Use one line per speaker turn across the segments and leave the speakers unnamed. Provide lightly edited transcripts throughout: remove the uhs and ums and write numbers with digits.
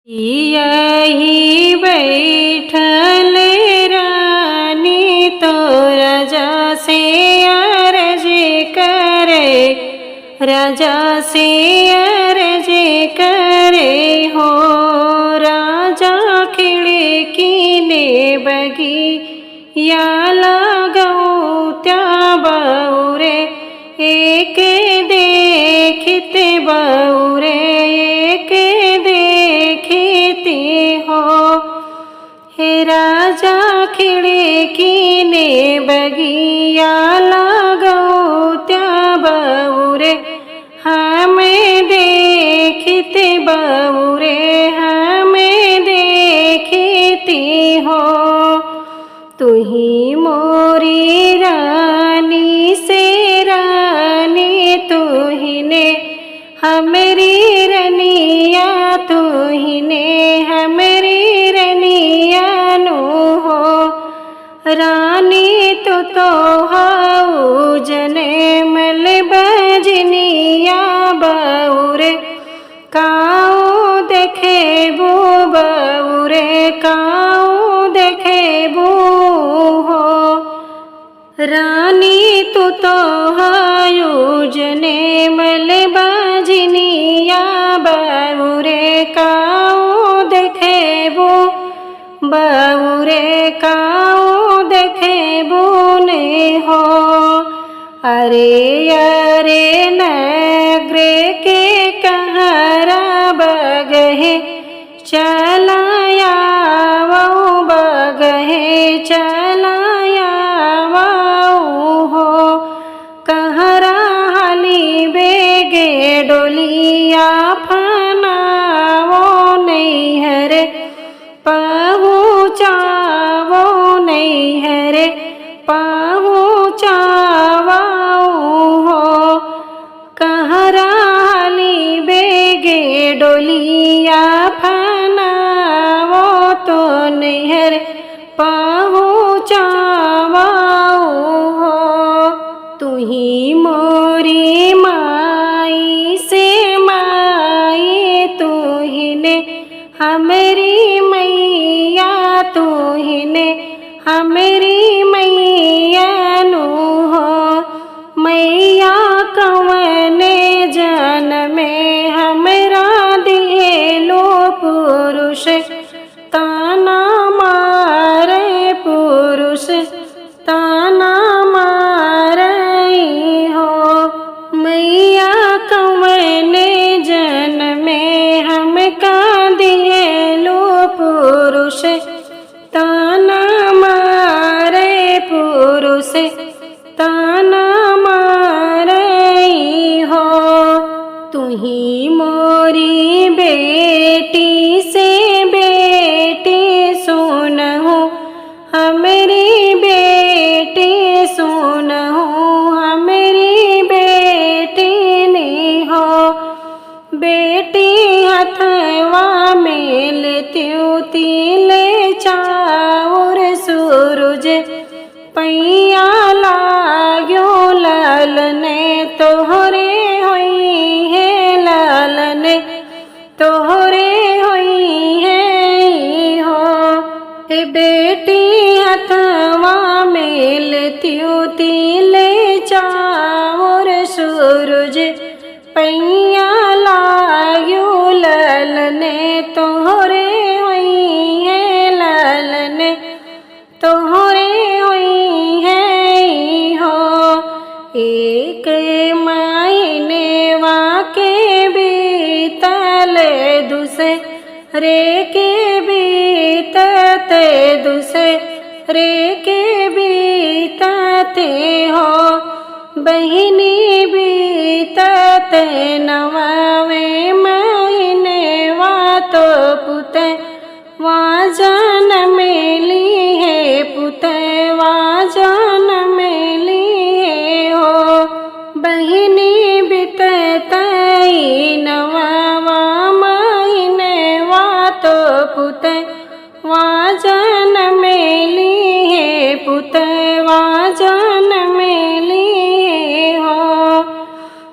यही बैठल रानी तो राजा से अर्ज करे, राजा से अर्ज करे हो। राजा खिड़की ने बगी या लगाऊ त्या बौरे, एक देखते बौरे एक देखते हो। हे राजा खिड़की ने बगिया लगाऊ त्या बौरे, हमें देखते बौरे हमें देखती हो। तुही मोरी रानी से रानी, तुही ने हमारी रनिया, तुही ने हमारी रनिया नु हो। रानी तो हाउ जने मल बजनिया बौरे, काऊ देखे बो बौरे काऊ देखे बो हो। रानी तो हायु जने मल बजनिया बौरे, काऊ देखे बो बौरे काऊ देखे बोने हो। अरे अरे नगरे के कहरा बगहे चलाया वो बगहे चलाया वो हो। कहरा हाली बेगे डोलिया फना वो नहीं हरे, पहुँचावो नहीं है रे पहुँचावो हो। कहरा हाली बेगे डोलिया फनावो तो नहीं है रे पहुँचावो हो। तुही मोरी माई से माई, तुही ने हमारी मैया, तुही ने हमारी मैया नु हो। मैया कवने जन्म में हमरा दिए लो पुरुष, ताना मारे पुरुष ताना मारे हो। मैया कवने जन्म में हमका दिए लो पुरुष, ताना मारे पुरुष ताना मारे हो। तुही मोरी बेटी से बेटी सुनहु, हमारी बेटी सुनहु हमारी बेटी ने हो। बेटी हथवा मेल त्योतिले चाउर सूरज, पैया लाग्यो लालने तोहरे होई है लालने तोहरे होई है हो। हे बेटी हथवा मेल त्योतिले चाउर सूरज, पैया लाग्यो लालने तोहरे होई है लालने तोहरे होई है हो। एक महीने वाके बीतल दूसरे के बीतते दूसरे के बीतते हो। बहिनी बीतते नवावे महीने वा तो पुते वा जान मेली है पुते वा जान मेली है हो। बहिनी बीतते नवावा महीने वा तो पुते वा जान मेली है पुते वा जान मेली है हो।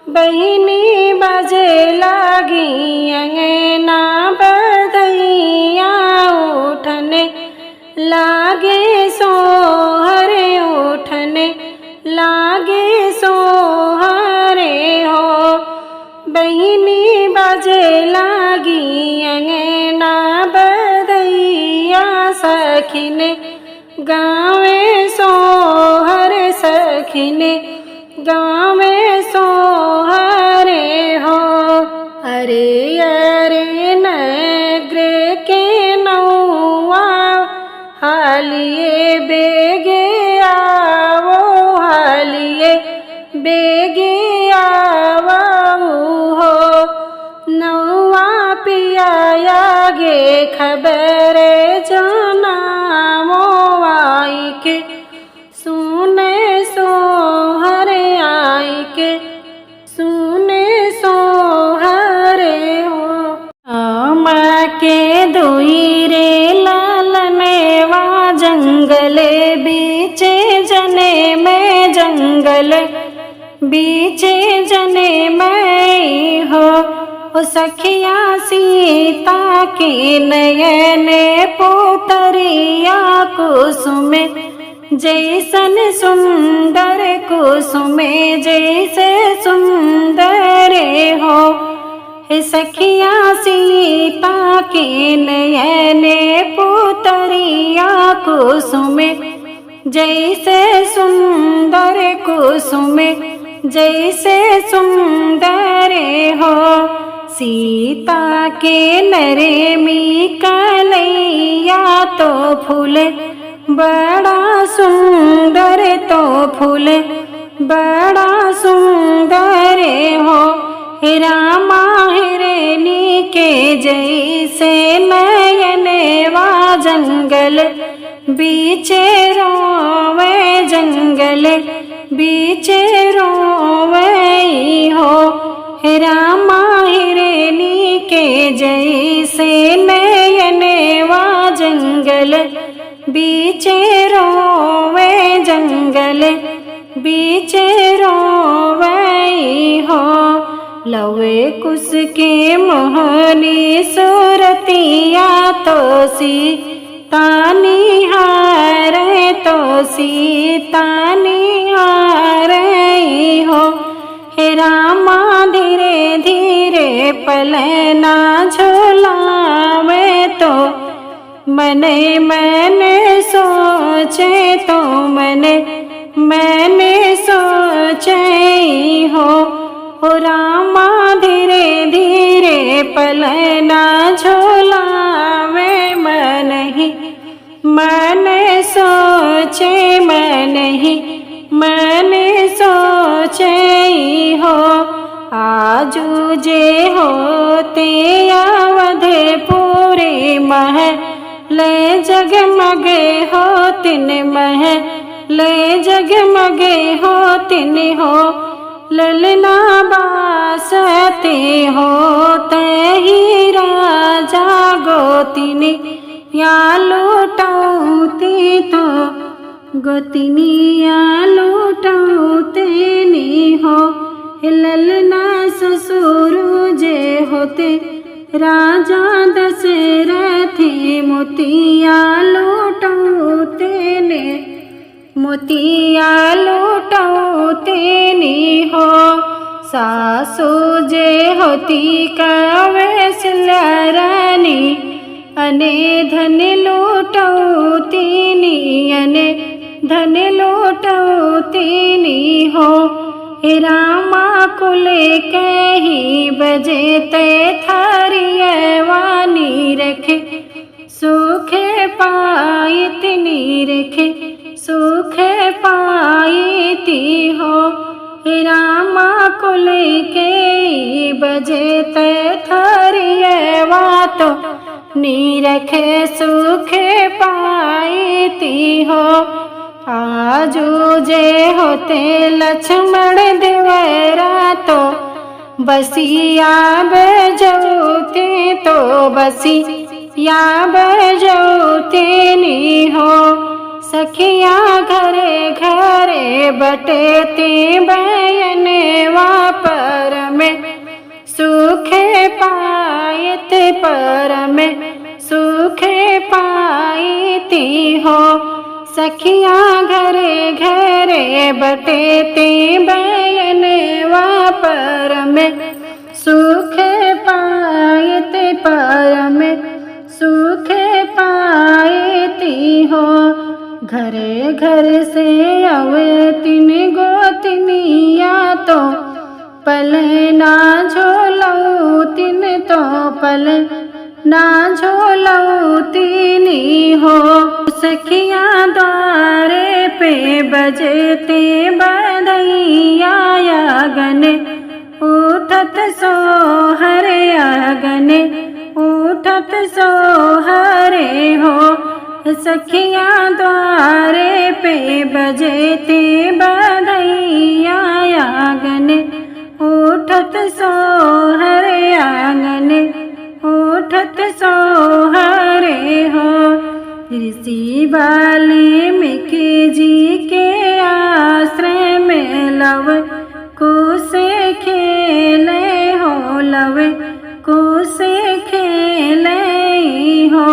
बहिनी बजे लागी अंगना बधई सखिने गावे सोहर सखिने गावे सोहरे हो। अरे अरे नग्र के नौआ हालिए बेगे आवो हालिए बेगे आवो हो। नौआ पियाया गे खबर जनामो आई के सुने सोहर आई के सुने सोहरे हो। आमा के दुई रे लालनेवा जंगले बीचे जने में जंगल बीचे जने में हो। ओ सखिया सीता के नयने पुतरिया कुसुमे जैसन सुंदर कुसुमे जैसे सुंदर हो। हे सखिया सीता के नयने पुतरिया कुसुमे जैसे सुंदर कुसुमे जैसे सुंदर हो। सीता के नरे मी कलैया तो फूल बड़ा सुंदर तो फूल बड़ा सुंदर हो। हे रामा हिरनी के जैसे नयनवा जंगल बीचे रोवे जंगल बीचे रोवे हो। हे रामा हिरनी के जैसे नयनवा जंगल बीचे रोवे जंगल बीचे रोवे हो। लवे कुस के मोहनी सूरतिया तो सीता निहारे तो सीता निहारे हो। हे रामा धीरे धीरे पलना झुलावे तो मने मने सोचे तो मने मैंने सोचे हो। ओ रामा धीरे धीरे पलना झुलावे मन ही मन सोचे मन ही मन सोचे हो। आजू जे होते अवधपुरी महले जगमगे होतिन महले जगमगे होतिन हो। ललना बासते होते ही राजा गोतिनी या लूटौती तो गोतिनी या लूटौते नी हो। ललना ससुर जे होते राजा दशरथी मोतिया लूटौते ने मोतिया लूटौते नी हो। सासु जे होती कवैसलरानी अने धन लूटौती नी अने धन लूटौती नी हो। हे रामा कुल कही बजे ते थारिय वानी रखे सुख पायतनी रखे सुख पायती हो। हे रामा कुल के बजे ते थारिय वातो नी रखे सुख पायती हो। आजू जे होते लक्ष्मण देवरा तो बसिया बजौते तो बसिया बजौते नी हो। सखिया घरे घरे बटेते बयनवा पर में सुख पायत पर में सुख पायती हो। सखिया घरे घरे बटेते बयनवा पर में सुख पायते पर में सुख पायते हो। घरे घर से अवे तीन गोतनिया तो पले ना झोलऊ तीन तो पले ना झोलऊ तीनी हो। सखियाँ द्वारे पे बजते बधैया आंगन उठत सोहरे आंगन उठत सोहरे हो। सखियाँ द्वारे पे बजते बधैया आंगन उठत सोहरे आंगन उठत सोहरे हो। ऋषि वाल्मीकि जी के आश्रय में लव कुश खेले हो लव कुश खेले हो।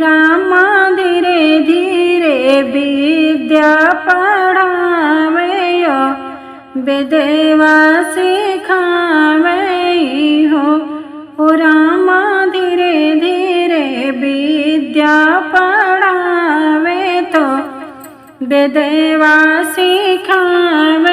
रामा धीरे धीरे विद्या पढ़ावे हो विद्या सिखावे हो। रामा धीरे धीरे विद्या पढ़ावे तो विद्या सिखावे